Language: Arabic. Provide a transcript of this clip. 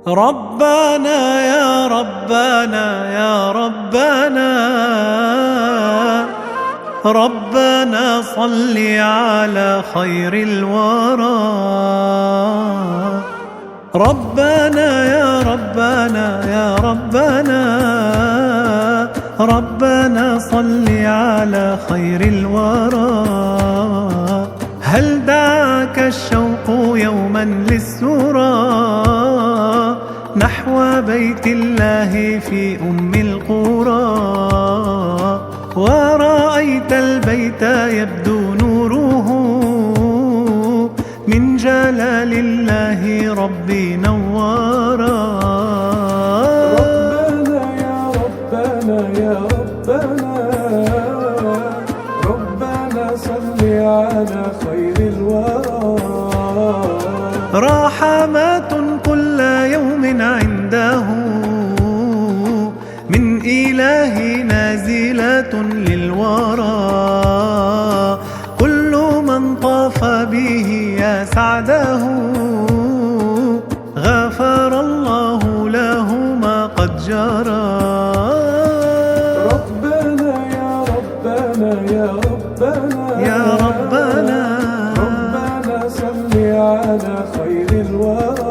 ربنا يا ربنا يا ربنا، ربنا صل على خير الورى. ربنا يا ربنا يا ربنا، ربنا صل على خير الورى. هل دعاك الشوق يوما للسرى نحو بيت الله في أم القرى، ورأيت البيت يبدو نوره من جلال الله ربي نورا. ربنا يا ربنا يا ربنا، ربنا صل على خير الورى. رحمات كل يوم عنده من إله نازلات للورى، كل من طاف به يا سعده غفر الله له ما قد جرى. ربنا يا ربنا يا ربنا يا ربنا، ربنا صل على خير الورى.